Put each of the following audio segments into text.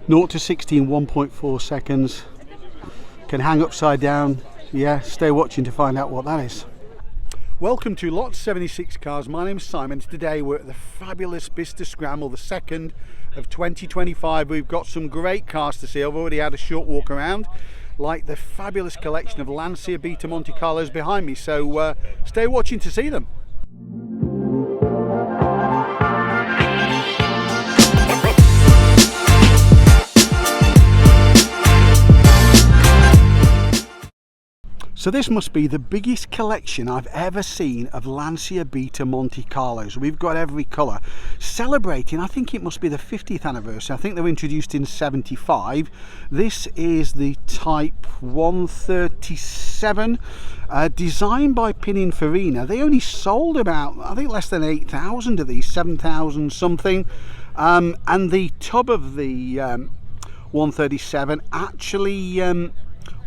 0 to 60 in 1.4 seconds. Can hang upside down. Yeah, stay watching to find out what that is. Welcome to Lot 76 Cars. My name's Simon. Today we're at the fabulous Bicester Scramble, the 2nd of 2025. We've got some great cars to see. I've already had a short walk around, like the fabulous collection of Lancia Beta Monte Carlos behind me. So stay watching to see them. So this must be the biggest collection I've ever seen of Lancia Beta Monte Carlos. We've got every colour. Celebrating, I think it must be the 50th anniversary. I think they were introduced in 75. This is the Type 137, designed by Pininfarina. They only sold about, I think, less than 8,000 of these, 7,000 something. And the tub of the 137 actually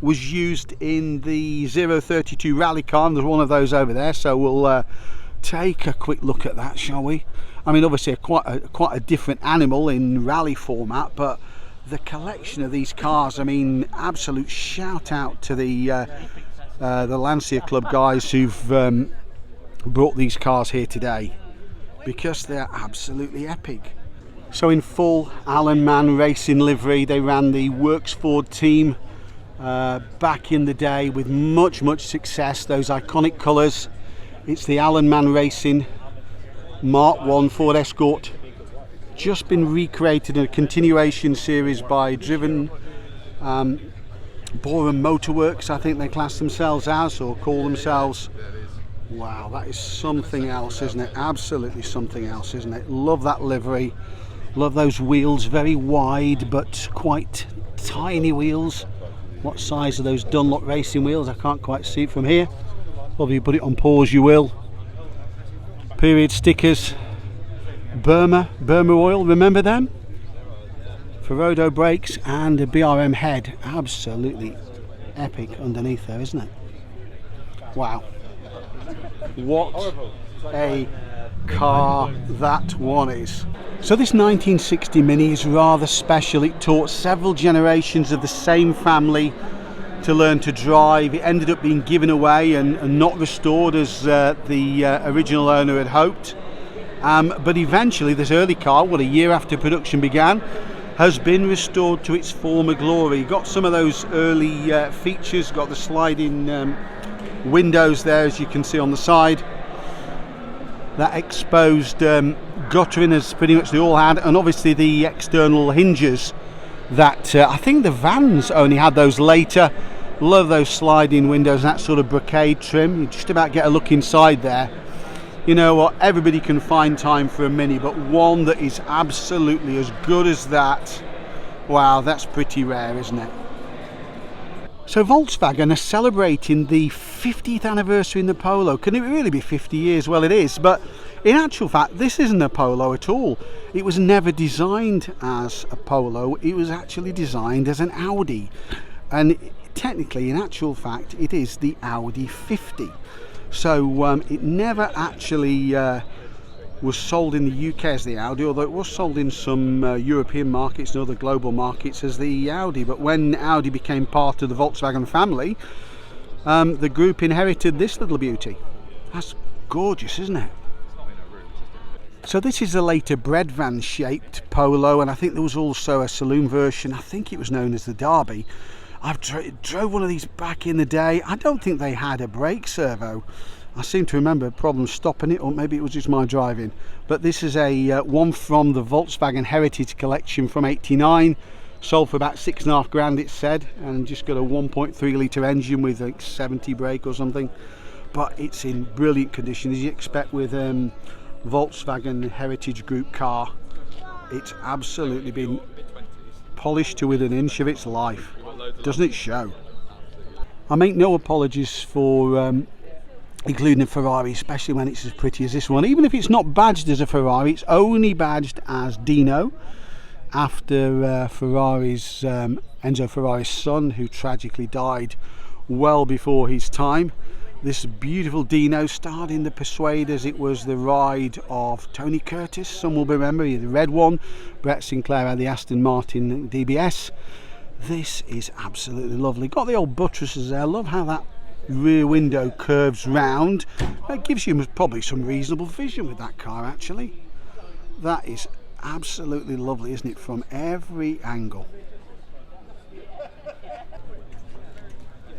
was used in the 032 rally car, and there's one of those over there, so we'll take a quick look at that, shall we? I mean, obviously quite a different animal in rally format, but the collection of these cars, I mean, absolute shout out to the Lancia Club guys who've brought these cars here today, because they're absolutely epic. So in full Alan Mann racing livery, they ran the Works Ford team back in the day with much success. Those iconic colours. It's the Alan Mann Racing Mark 1 Ford Escort, just been recreated in a continuation series by Driven Borum Motorworks, I think they class themselves as, or call themselves. Wow, that is something else, isn't it? Absolutely something else, isn't it? Love that livery, love those wheels, very wide but quite tiny wheels. What size are those Dunlop racing wheels? I can't quite see it from here. Well, if you put it on pause, you will. Period stickers. Burma oil, remember them? Ferodo brakes and a BRM head. Absolutely epic underneath there, isn't it? Wow. What a car that one is. So this 1960 Mini is rather special. It taught several generations of the same family to learn to drive. It ended up being given away and not restored as the original owner had hoped. But eventually this early car, a year after production began, has been restored to its former glory. Got some of those early features, got the sliding windows there, as you can see on the side. That exposed guttering, as pretty much they all had, and obviously the external hinges that I think the vans only had those later. Love those sliding windows, that sort of brocade trim. You just about get a look inside there. You know what, everybody can find time for a Mini, but one that is absolutely as good as that, wow, that's pretty rare, isn't it? So Volkswagen are celebrating the 50th anniversary in the Polo. Can it really be 50 years? Well, it is, but in actual fact this isn't a Polo at all. It was never designed as a Polo, it was actually designed as an Audi, and technically, in actual fact, it is the Audi 50. So it never actually was sold in the UK as the Audi, although it was sold in some European markets and other global markets as the Audi. But when Audi became part of the Volkswagen family, the group inherited this little beauty. That's gorgeous, isn't it? So this is a later bread van shaped Polo, and I think there was also a saloon version. I think it was known as the Derby. I've drove one of these back in the day. I don't think they had a brake servo. I seem to remember problems stopping it, or maybe it was just my driving. But this is a one from the Volkswagen Heritage Collection from '89. Sold for about £6.5 grand, it said, and just got a 1.3 litre engine with like 70 brake or something. But it's in brilliant condition, as you expect with Volkswagen Heritage Group car. It's absolutely been polished to within an inch of its life. Doesn't it show? I make no apologies for including a Ferrari, especially when it's as pretty as this one. Even if it's not badged as a Ferrari, it's only badged as Dino, after Enzo Ferrari's son, who tragically died well before his time. This beautiful Dino starred in the Persuaders. It was the ride of Tony Curtis, some will remember, the red one. Brett Sinclair had the Aston Martin DBS. This is absolutely lovely. Got the old buttresses there. I love how that rear window curves round. It gives you probably some reasonable vision with that car actually. That is absolutely lovely, isn't it, from every angle.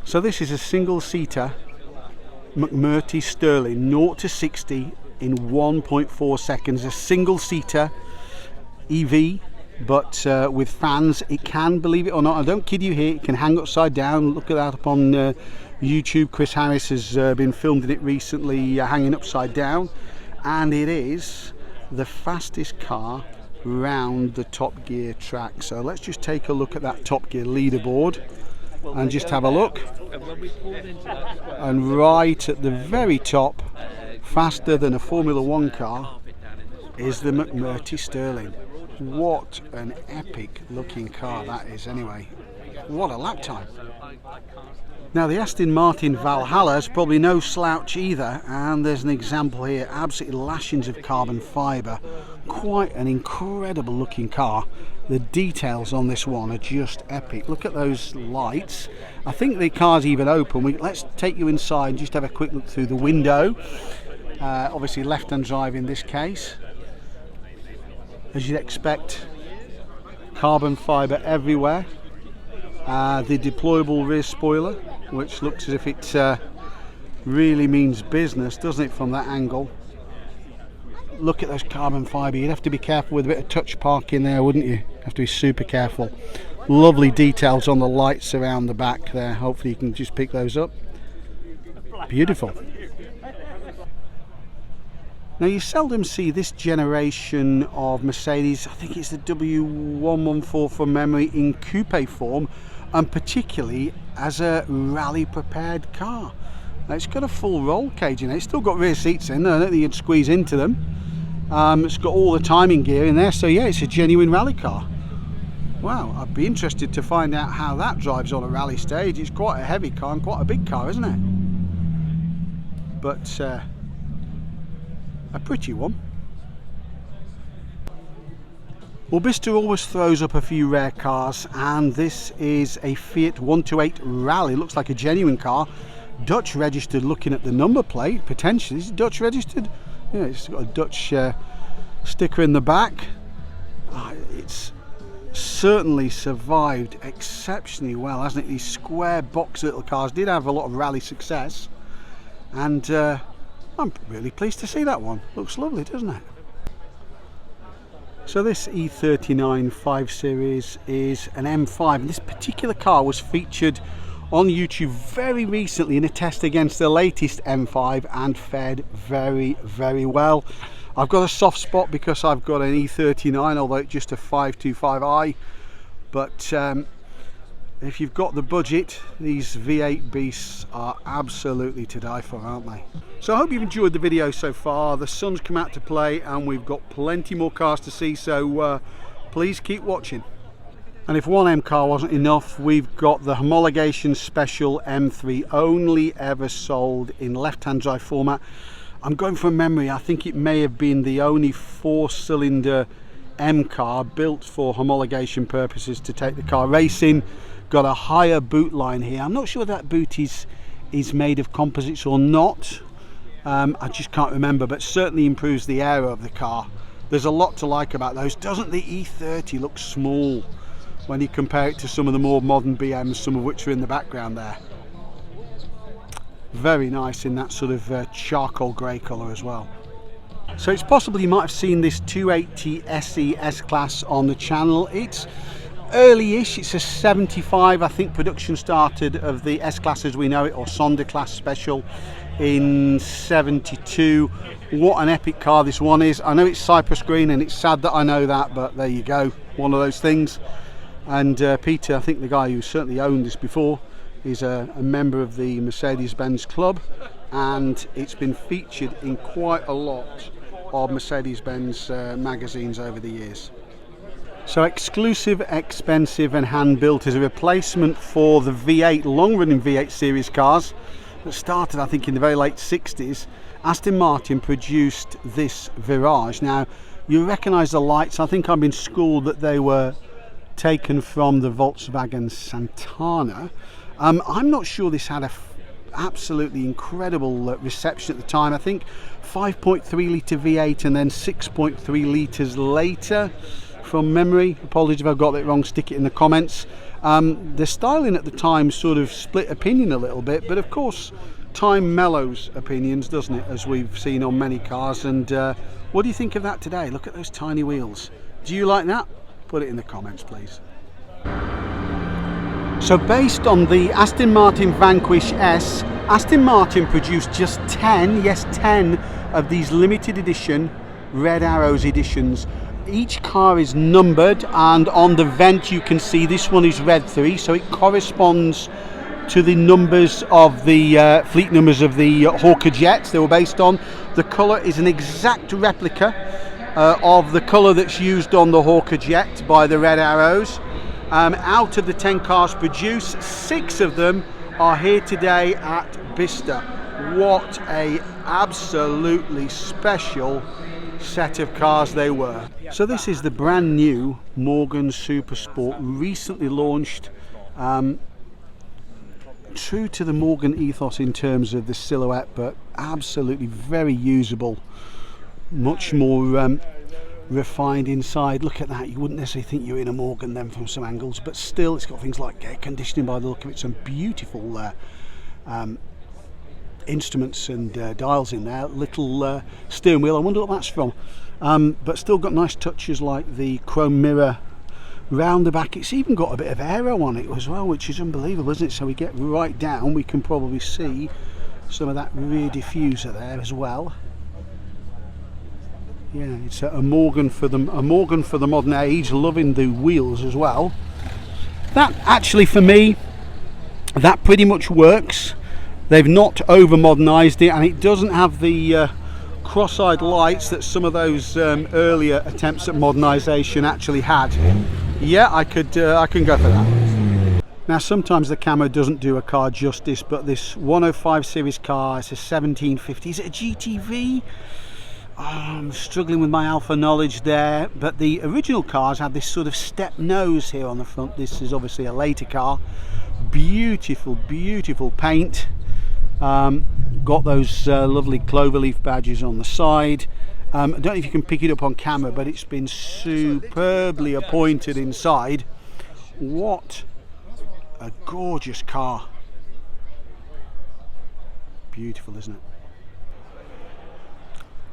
So this is a single-seater McMurtry Sterling 0 to 60 in 1.4 seconds. A single-seater EV, but with fans. It can, believe it or not, I don't kid you here, it can hang upside down. Look at that up on YouTube. Chris Harris has been filmed in it recently, hanging upside down, and it is the fastest car round the Top Gear track. So let's just take a look at that Top Gear leaderboard and just have a look. And right at the very top, faster than a Formula One car, is the McMurtry Sterling. What an epic looking car that is anyway. What a lap time. Now the Aston Martin Valhalla is probably no slouch either, and there's an example here, absolutely lashings of carbon fibre. Quite an incredible looking car. The details on this one are just epic. Look at those lights. I think the car's even open. Let's take you inside and just have a quick look through the window. Obviously left-hand drive in this case. As you'd expect, carbon fibre everywhere. The deployable rear spoiler, which looks as if it really means business, doesn't it, from that angle. Look at those carbon fibre. You'd have to be careful with a bit of touch park in there, wouldn't you? Have to be super careful. Lovely details on the lights around the back there. Hopefully you can just pick those up. Beautiful. Now you seldom see this generation of Mercedes. I think it's the W114 from memory in coupe form, and particularly as a rally prepared car. Now it's got a full roll cage in it. It's still got rear seats in. I don't think you'd squeeze into them. It's got all the timing gear in there, so yeah, it's a genuine rally car. Wow, I'd be interested to find out how that drives on a rally stage. It's quite a heavy car and quite a big car, isn't it? But a pretty one. Well, Bicester always throws up a few rare cars, and this is a Fiat 128 Rally. Looks like a genuine car. Dutch registered, looking at the number plate, potentially. Is it Dutch registered? Yeah, it's got a Dutch sticker in the back. It's certainly survived exceptionally well, hasn't it? These square box little cars did have a lot of rally success, and I'm really pleased to see that one. Looks lovely, doesn't it? So this E39 5 Series is an M5, and this particular car was featured on YouTube very recently in a test against the latest M5 and fared very, very well. I've got a soft spot because I've got an E39, although it's just a 525i, but if you've got the budget, these V8 beasts are absolutely to die for, aren't they? So I hope you've enjoyed the video so far. The sun's come out to play and we've got plenty more cars to see, so please keep watching. And if one M car wasn't enough, we've got the homologation special M3, only ever sold in left-hand drive format. I'm going from memory, I think it may have been the only 4-cylinder M car built for homologation purposes to take the car racing. Got a higher boot line here. I'm not sure that boot is made of composites or not. I just can't remember, but certainly improves the aero of the car. There's a lot to like about those. Doesn't the E30 look small when you compare it to some of the more modern BMs, some of which are in the background there? Very nice in that sort of charcoal grey colour as well. So it's possible you might have seen this 280 SE S-Class on the channel. It's early-ish, it's a 75. I think production started of the S-Class as we know it, or Sonder Class Special, in 72. What an epic car this one is. I know it's Cypress green and it's sad that I know that, but there you go, one of those things. And Peter, I think the guy who certainly owned this before, is a member of the Mercedes-Benz Club, and it's been featured in quite a lot of Mercedes-Benz magazines over the years. So exclusive, expensive and hand-built as a replacement for the V8, long-running V8 series cars. that started, I think, in the very late 60s, Aston Martin produced this Virage. Now, you recognise the lights. I think I've been schooled that they were taken from the Volkswagen Santana. I'm not sure this had a absolutely incredible reception at the time. I think 5.3 litre V8 and then 6.3 litres later from memory. Apologies if I've got it wrong, stick it in the comments. The styling at the time sort of split opinion a little bit, but of course time mellows opinions, doesn't it, as we've seen on many cars. And what do you think of that today? Look at those tiny wheels. Do you like that? Put it in the comments, please. So based on the Aston Martin Vanquish S, Aston Martin produced just 10, yes 10, of these limited edition Red Arrows editions. Each car is numbered, and on the vent you can see this one is Red 3, so it corresponds to the numbers of the fleet numbers of the Hawker Jets they were based on. The colour is an exact replica of the colour that's used on the Hawker Jet by the Red Arrows. Out of the 10 cars produced, 6 of them are here today at Bicester. What a absolutely special set of cars they were. So this is the brand new Morgan Super Sport, recently launched. True to the Morgan ethos in terms of the silhouette, but absolutely very usable, much more refined inside. Look at that, you wouldn't necessarily think you're in a Morgan then from some angles, but still it's got things like air conditioning by the look of it, some beautiful instruments and dials in there, little steering wheel, I wonder what that's from, but still got nice touches like the chrome mirror round the back. It's even got a bit of aero on it as well, which is unbelievable, isn't it? So we get right down, we can probably see some of that rear diffuser there as well. Yeah, it's a Morgan for the modern age, loving the wheels as well. That actually, for me, that pretty much works. They've not over modernised it, and it doesn't have the cross-eyed lights that some of those earlier attempts at modernisation actually had. Yeah, I can go for that. Now sometimes the camera doesn't do a car justice, but this 105 series car, it's a 1750. Is it a GTV? I'm struggling with my Alpha knowledge there, but the original cars had this sort of step nose here on the front. This is obviously a later car. Beautiful, beautiful paint. Got those lovely cloverleaf badges on the side. I don't know if you can pick it up on camera, but it's been superbly appointed inside. What a gorgeous car. Beautiful, isn't it?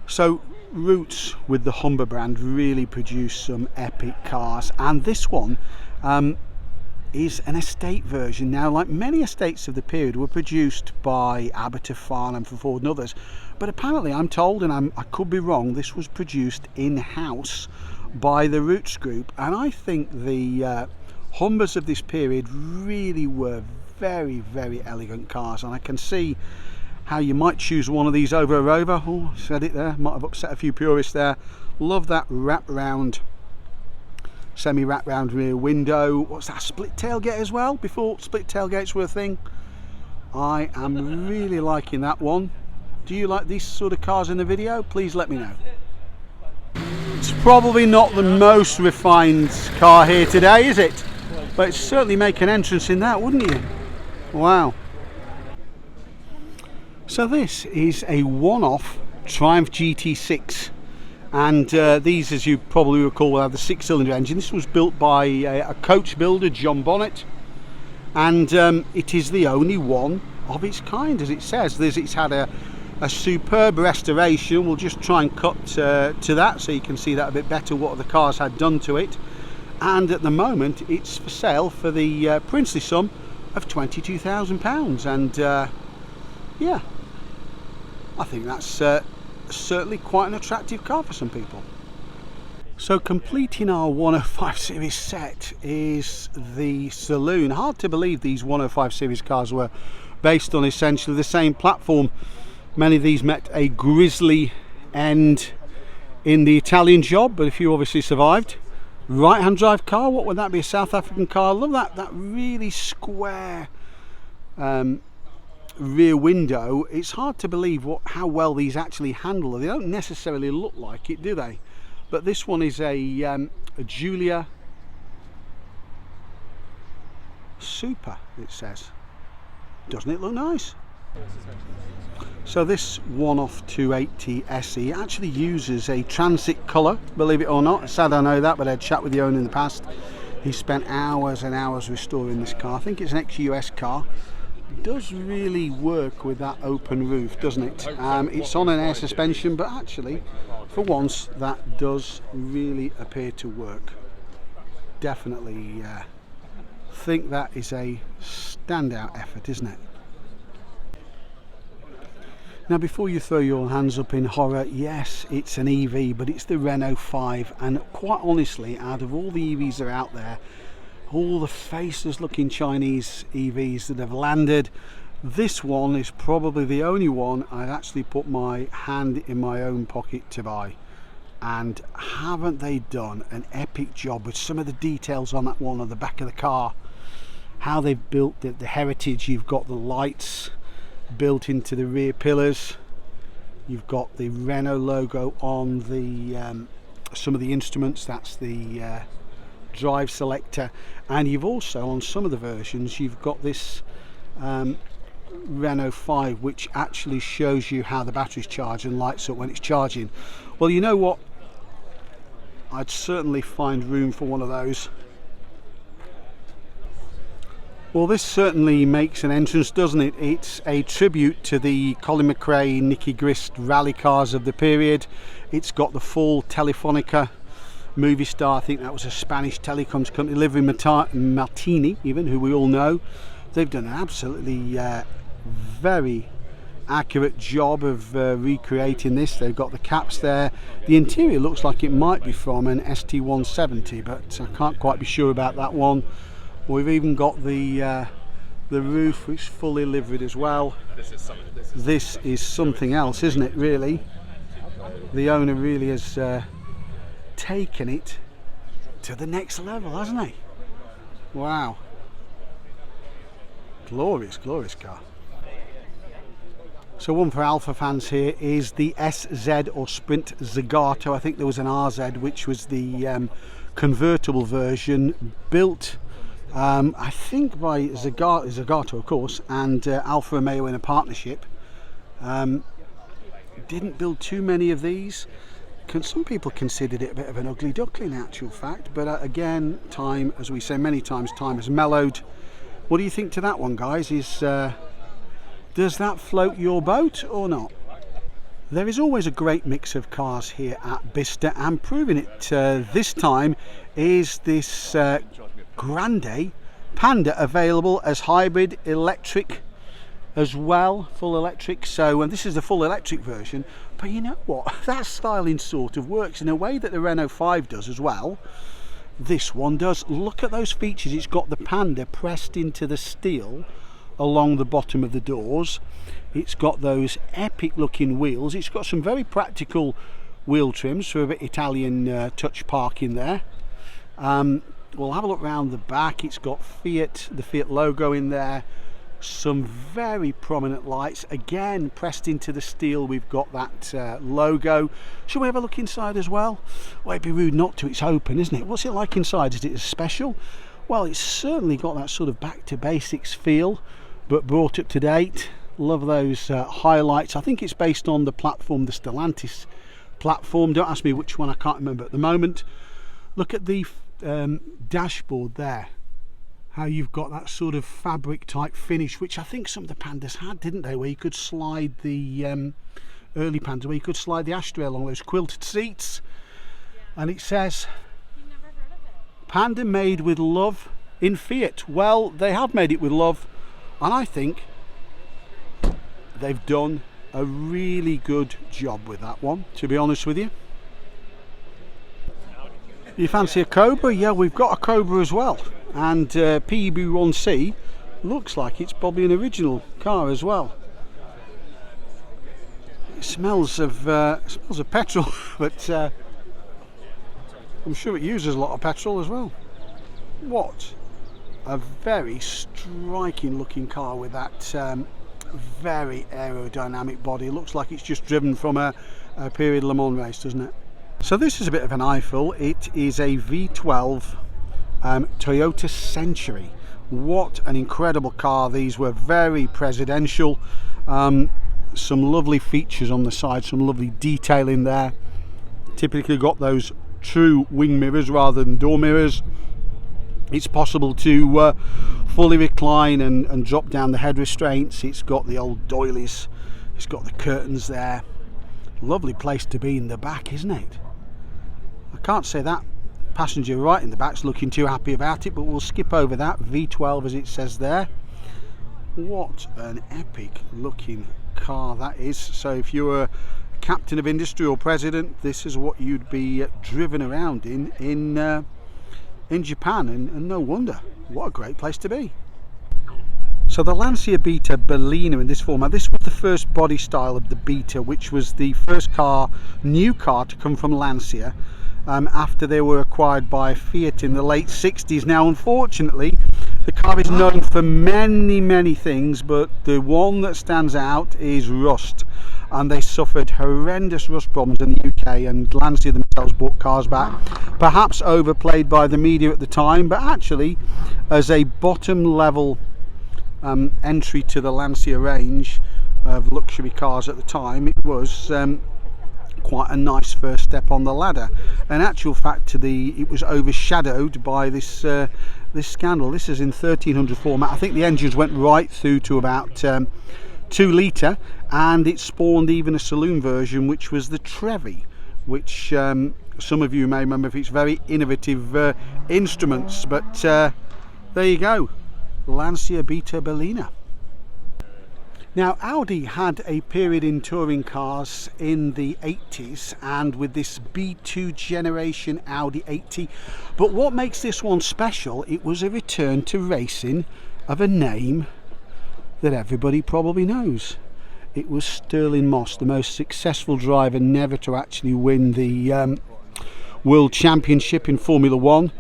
So Roots with the Humber brand really produced some epic cars, and this one is an estate version. Now, like many estates of the period, were produced by Abbott of Farnham for Ford and others, but apparently I'm told, and I could be wrong, this was produced in-house by the Roots group, and I think the Humbers of this period really were very, very elegant cars, and I can see how you might choose one of these over a Rover. Oh, said it there, might have upset a few purists there. Love that wrap round, semi-wrap round rear window. What's that, split tailgate as well, before split tailgates were a thing? I am really liking that one. Do you like these sort of cars in the video? Please let me know. It's probably not the most refined car here today, is it? But it'd certainly make an entrance in that, wouldn't you? Wow. So this is a one-off Triumph GT6, and these, as you probably recall, will have the 6-cylinder engine. This was built by a coach builder, John Bonnet, and it is the only one of its kind, as it says. It's had a superb restoration. We'll just try and cut to that so you can see that a bit better, what the cars had done to it. And at the moment it's for sale for the princely sum of £22,000, and yeah, I think that's certainly quite an attractive car for some people. So completing our 105 series set is the saloon. Hard to believe these 105 series cars were based on essentially the same platform. Many of these met a grisly end in the Italian job, but a few obviously survived. Right hand drive car, what would that be? A South African car. I love that really square rear window, it's hard to believe how well these actually handle. They don't necessarily look like it, do they? But this one is a Julia Super, it says. Doesn't it look nice? So this one-off 280 SE actually uses a transit colour, believe it or not. Sad I know that, but I had a chat with the owner in the past. He spent hours and hours restoring this car. I think it's an ex-US car. It does really work with that open roof, doesn't it? It's on an air suspension, but actually, for once, that does really appear to work. Definitely think that is a standout effort, isn't it? Now, before you throw your hands up in horror, yes, it's an EV, but it's the Renault 5, and quite honestly, out of all the EVs that are out there, all the faceless looking Chinese EVs that have landed, this one is probably the only one I'd actually put my hand in my own pocket to buy. And haven't they done an epic job with some of the details on that one on the back of the car? How they've built the heritage. You've got the lights built into the rear pillars, you've got the Renault logo on the some of the instruments, that's the drive selector, and you've also, on some of the versions, you've got this Renault 5 which actually shows you how the battery's charged and lights up when it's charging. Well, you know what, I'd certainly find room for one of those. Well, this certainly makes an entrance, doesn't it? It's a tribute to the Colin McRae, Nicky Grist rally cars of the period. It's got the full Telefonica movie star, I think that was a Spanish telecoms company, Livery Martini even, who we all know. They've done an absolutely very accurate job of recreating this. They've got the caps there. The interior looks like it might be from an ST170, but I can't quite be sure about that one. We've even got the roof, which is fully liveried as well. This is something else, isn't it, really? The owner really has taken it to the next level, hasn't he? Wow. Glorious, glorious car. So one for Alpha fans here is the SZ or Sprint Zagato. I think there was an RZ, which was the convertible version, built I think by Zagato, of course, and Alfa Romeo in a partnership. Didn't build too many of these. Some people considered it a bit of an ugly duckling, in actual fact, but again, time, as we say many times, time has mellowed. What do you think to that one, guys? Does that float your boat or not? There is always a great mix of cars here at Bicester, and proving it this time is this Grande Panda, available as hybrid electric as well, full electric. So, and this is the full electric version, but you know what, that styling sort of works in a way that the Renault 5 does as well. This one does. Look at those features. It's got the Panda pressed into the steel along the bottom of the doors. It's got those epic looking wheels. It's got some very practical wheel trims for a bit Italian touch parking there. We'll have a look around the back. It's got Fiat, the Fiat logo in there, some very prominent lights, again pressed into the steel. We've got that logo. Shall we have a look inside as well? Well, it'd be rude not to. It's open, isn't it? What's it like inside? Is it special? Well, it's certainly got that sort of back to basics feel, but brought up to date. Love those highlights. I think it's based on the platform, the Stellantis platform. Don't ask me which one, I can't remember at the moment. Look at the dashboard there, how you've got that sort of fabric type finish, which I think some of the Pandas had, didn't they, where you could slide the early Pandas, where you could slide the ashtray along those quilted seats. And it says Panda made with love in Fiat. Well, they have made it with love, and I think they've done a really good job with that one, to be honest with you. You fancy a Cobra? Yeah, we've got a Cobra as well, and PEB1C looks like it's probably an original car as well. It smells of petrol, but I'm sure it uses a lot of petrol as well. What a very striking looking car with that Very aerodynamic body. Looks like it's just driven from a period Le Mans race, doesn't it? So this is a bit of an eyeful. It is a V12 Toyota Century. What an incredible car. These were very presidential. Some lovely features on the side, some lovely detail in there. Typically got those true wing mirrors rather than door mirrors. It's possible to fully recline and drop down the head restraints. It's got the old doilies, it's got the curtains there. Lovely place to be in the back, isn't it? I can't say that passenger right in the back's looking too happy about it, but we'll skip over that. V12 as it says there. What an epic looking car that is. So if you were a captain of industry or president, this is what you'd be driven around in Japan, and no wonder. What a great place to be. So the Lancia Beta Berlina in this format, this was the first body style of the Beta, which was the first new car to come from Lancia after they were acquired by Fiat in the late 60s. Now unfortunately the car is known for many things, but the one that stands out is rust, and they suffered horrendous rust problems in the UK, and Lancia themselves bought cars back, perhaps overplayed by the media at the time, but actually as a bottom level entry to the Lancia range of luxury cars at the time, it was quite a nice first step on the ladder. In actual fact, it was overshadowed by this Scandal. This is in 1300 format. I think the engines went right through to about 2 litre, and it spawned even a saloon version, which was the Trevi, which some of you may remember for its very innovative instruments. But there you go, Lancia Beta Berlina. Now Audi had a period in touring cars in the 80s, and with this B2 generation Audi 80, but what makes this one special, it was a return to racing of a name that everybody probably knows. It was Stirling Moss, the most successful driver never to actually win the World Championship in Formula 1,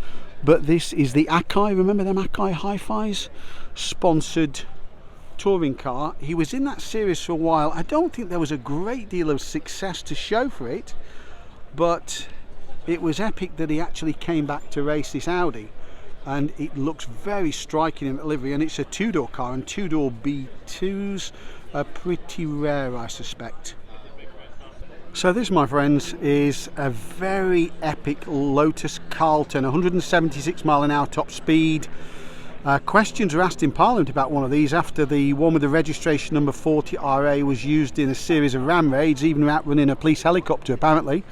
but this is the Akai, remember them Akai Hi-Fis, sponsored touring car. He was in that series for a while. I don't think there was a great deal of success to show for it, but it was epic that he actually came back to race this Audi, and it looks very striking in the livery, and it's a two-door car, and two-door B2s are pretty rare, I suspect. So this, my friends, is a very epic Lotus Carlton, 176 mile an hour top speed. Questions were asked in Parliament about one of these after the one with the registration number 40RA was used in a series of ram raids, even outrunning a police helicopter apparently,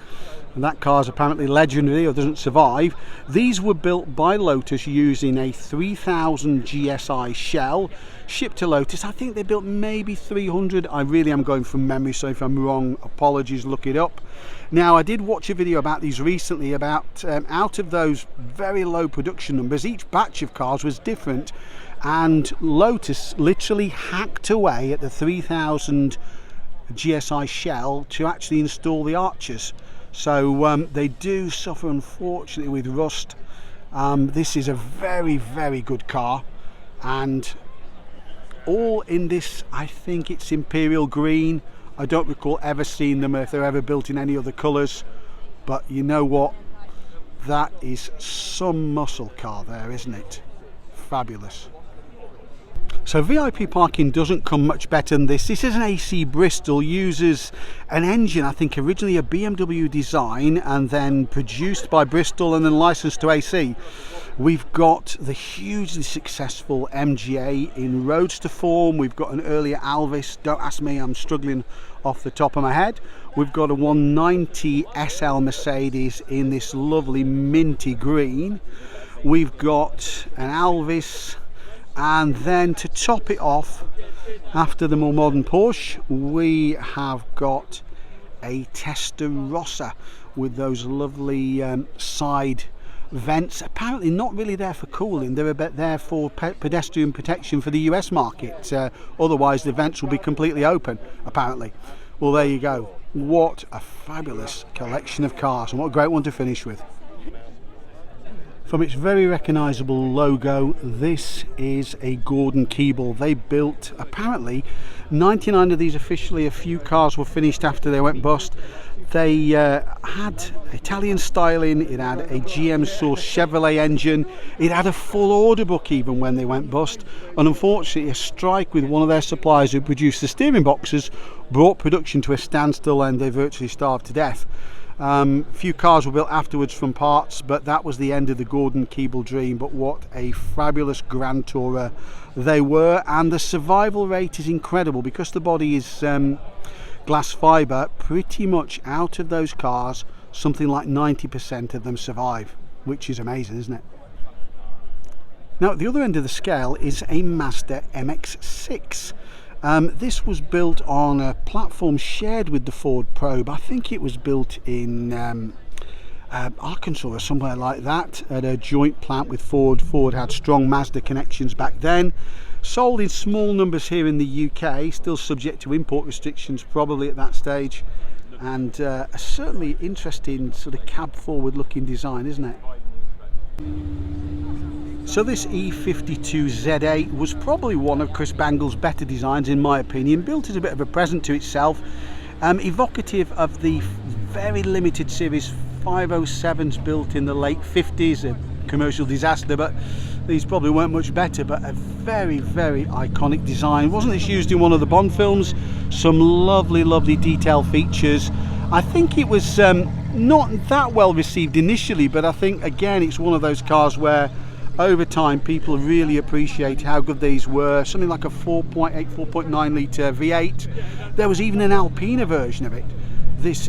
and that car's apparently legendary or doesn't survive. These were built by Lotus using a 3000 GSI shell, shipped to Lotus. I think they built maybe 300. I really am going from memory, so if I'm wrong, apologies, look it up. Now I did watch a video about these recently, about out of those very low production numbers, each batch of cars was different, and Lotus literally hacked away at the 3000 GSI shell to actually install the arches. So they do suffer unfortunately with rust. This is a very good car, and all in this, I think it's Imperial Green. I don't recall ever seeing them if they're ever built in any other colours, but you know what, that is some muscle car there, isn't it? Fabulous. So VIP parking doesn't come much better than this. This is an AC Bristol, uses an engine, I think originally a BMW design and then produced by Bristol and then licensed to AC. We've got the hugely successful MGA in roadster form. We've got an earlier Alvis, don't ask me, I'm struggling off the top of my head. We've got a 190 SL Mercedes in this lovely minty green. We've got an Alvis, and then to top it off, after the more modern Porsche, we have got a Testarossa with those lovely side vents, apparently not really there for cooling, they're a bit there for pedestrian protection for the US market, otherwise the vents will be completely open apparently. Well, there you go. What a fabulous collection of cars, and what a great one to finish with. From its very recognisable logo, this is a Gordon Keeble. They built, apparently, 99 of these officially. A few cars were finished after they went bust. They had Italian styling, it had a GM source Chevrolet engine, it had a full order book even when they went bust, and unfortunately a strike with one of their suppliers who produced the steering boxes brought production to a standstill and they virtually starved to death. A few cars were built afterwards from parts, but that was the end of the Gordon Keeble dream. But what a fabulous Grand Tourer they were, and the survival rate is incredible because the body is glass fibre. Pretty much out of those cars, something like 90% of them survive, which is amazing, isn't it? Now at the other end of the scale is a Mazda MX-6. This was built on a platform shared with the Ford Probe. I think it was built in Arkansas or somewhere like that, at a joint plant with Ford. Ford had strong Mazda connections back then. Sold in small numbers here in the UK, still subject to import restrictions probably at that stage, and a certainly interesting sort of cab forward looking design, isn't it? So this E52 Z8 was probably one of Chris Bangle's better designs in my opinion, built as a bit of a present to itself, evocative of the very limited series 507s built in the late 50s, a commercial disaster, but these probably weren't much better, but a very, very iconic design. Wasn't this used in one of the Bond films? Some lovely, lovely detail features. I think it was not that well received initially, but I think again it's one of those cars where over time people really appreciate how good these were. Something like a 4.8, 4.9 litre V8. There was even an Alpina version of it. It's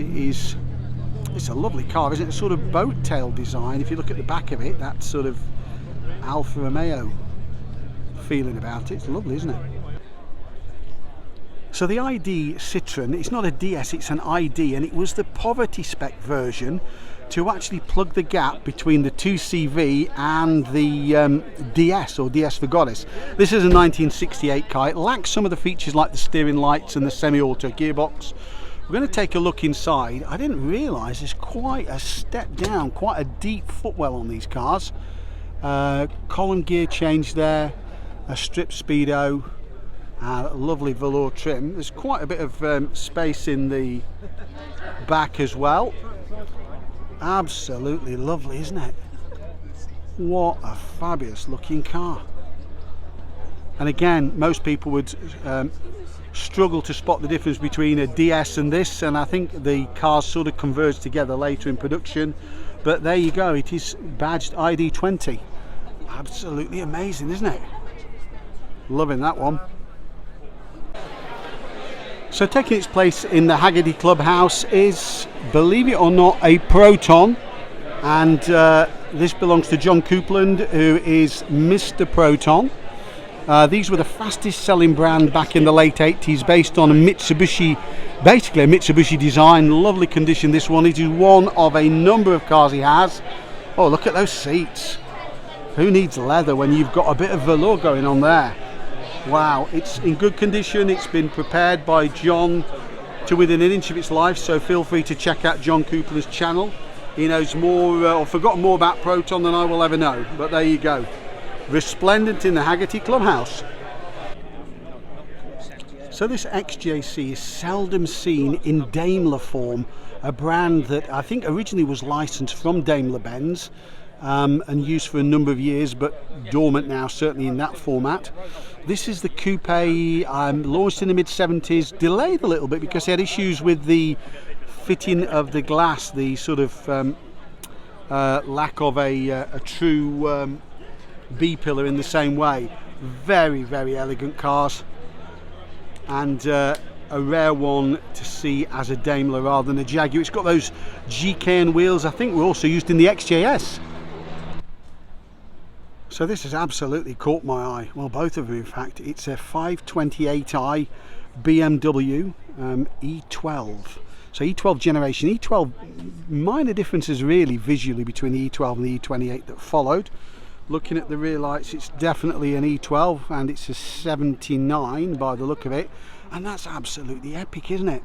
a lovely car, isn't it? A sort of boat tail design. If you look at the back of it, that sort of Alfa Romeo feeling about it. It's lovely, isn't it? So the ID Citroen, it's not a DS, it's an ID, and it was the poverty spec version to actually plug the gap between the 2CV and the DS, or DS for Goddess. This is a 1968 car. It lacks some of the features like the steering lights and the semi-auto gearbox. We're going to take a look inside. I didn't realise there's quite a step down, quite a deep footwell on these cars. Column gear change there, a strip speedo, a lovely velour trim. There's quite a bit of space in the back as well. Absolutely lovely, isn't it? What a fabulous looking car. And again, most people would struggle to spot the difference between a DS and this, and I think the cars sort of converged together later in production, but there you go, it is badged ID20. Absolutely amazing, isn't it? Loving that one. So taking its place in the Haggerty Clubhouse is, believe it or not, a Proton, and this belongs to John Coupland, who is Mr. Proton. These were the fastest selling brand back in the late 80s, based on a Mitsubishi, basically a Mitsubishi design. Lovely condition, this one. It is one of a number of cars he has. Oh, look at those seats. Who needs leather when you've got a bit of velour going on there? Wow, it's in good condition. It's been prepared by John to within an inch of its life, so feel free to check out John Coupland's channel. He knows more or forgotten more about Proton than I will ever know, but there you go. Resplendent in the Haggerty Clubhouse. So this XJC is seldom seen in Daimler form, a brand that I think originally was licensed from Daimler-Benz and used for a number of years, but dormant now, certainly in that format. This is the coupe, launched in the mid-70s, delayed a little bit because they had issues with the fitting of the glass, the sort of lack of a true B-pillar in the same way. Very, very elegant cars, and a rare one to see as a Daimler rather than a Jaguar. It's got those GKN wheels, I think were also used in the XJS. So this has absolutely caught my eye. Well, both of them in fact. It's a 528i BMW E12. So E12 generation. E12, minor differences really visually between the E12 and the E28 that followed. Looking at the rear lights, it's definitely an E12, and it's a 79 by the look of it, and that's absolutely epic, isn't it?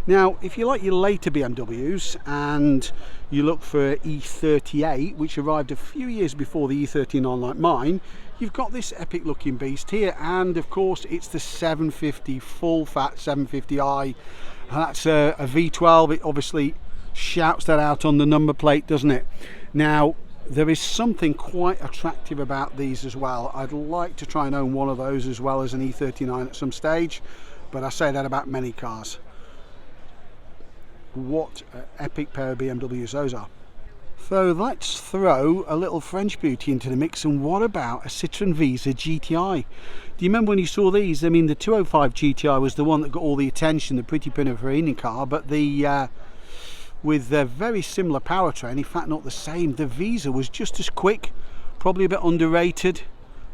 Now, if you like your later BMWs and you look for E38, which arrived a few years before the E39 like mine, you've got this epic looking beast here, and of course it's the 750, full fat 750i. That's a V12. It obviously shouts that out on the number plate, doesn't it? Now, there is something quite attractive about these as well. I'd like to try and own one of those as well as an E39 at some stage, but I say that about many cars. What an epic pair of BMWs those are. So let's throw a little French beauty into the mix, and what about a Citroen Visa GTI? Do you remember when you saw these? I mean, the 205 GTI was the one that got all the attention, the pretty Pininfarina car, but the with a very similar powertrain, in fact not the same, the Visa was just as quick, probably a bit underrated.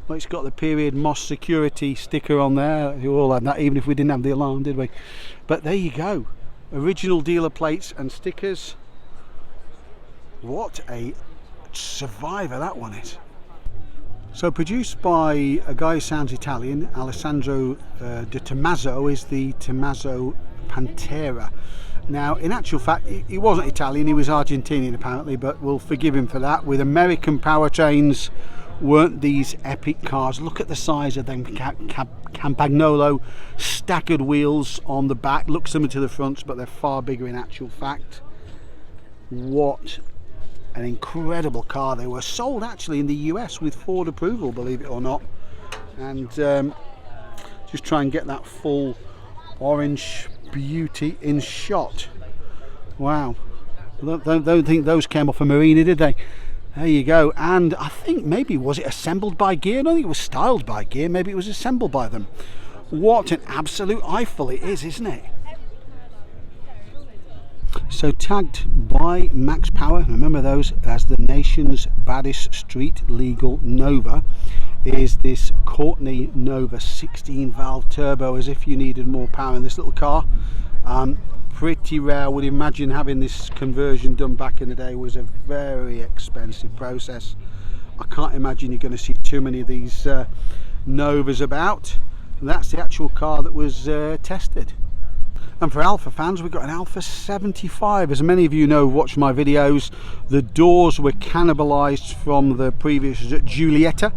Well, it's got the period Moss security sticker on there. You all had that, even if we didn't have the alarm, did we? But there you go, original dealer plates and stickers. What a survivor that one is. So produced by a guy who sounds Italian, Alessandro De Tommaso, is the Tommaso Pantera. Now, in actual fact, he wasn't Italian, he was Argentinian apparently, but we'll forgive him for that. With American powertrains, weren't these epic cars? Look at the size of them Campagnolo staggered wheels on the back. Look similar to the fronts, but they're far bigger in actual fact. What an incredible car. They were sold actually in the US with Ford approval, believe it or not. And just try and get that full orange beauty in shot. Wow, don't think those came off a Marina, did they? There you go. And I think maybe, was it assembled by Gear? I don't think it was styled by Gear, maybe it was assembled by them. What an absolute eyeful it is, isn't it? So tagged by Max Power, remember those, as the nation's baddest street legal Nova, is this Courtney Nova 16 valve turbo, as if you needed more power in this little car. Pretty rare. I would imagine having this conversion done back in the day was a very expensive process. I can't imagine you're going to see too many of these Novas about. And that's the actual car that was tested. And for Alfa fans, we've got an Alfa 75. As many of you know, watch my videos, the doors were cannibalized from the previous Giulietta,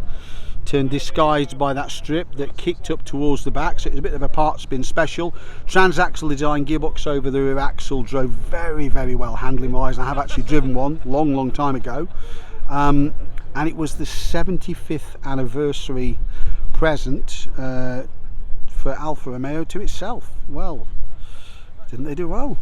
turned disguised by that strip that kicked up towards the back, so it's a bit of a part spin special. Transaxle design, gearbox over the rear axle, drove very, very well handling wise. I have actually driven one long time ago, and it was the 75th anniversary present for Alfa Romeo to itself. Well, didn't they do well?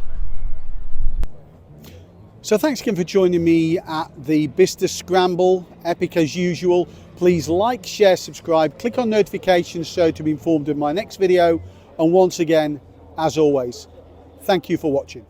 So thanks again for joining me at the Bicester Scramble, epic as usual. Please like, share, subscribe, click on notifications so to be informed of my next video. And once again, as always, thank you for watching.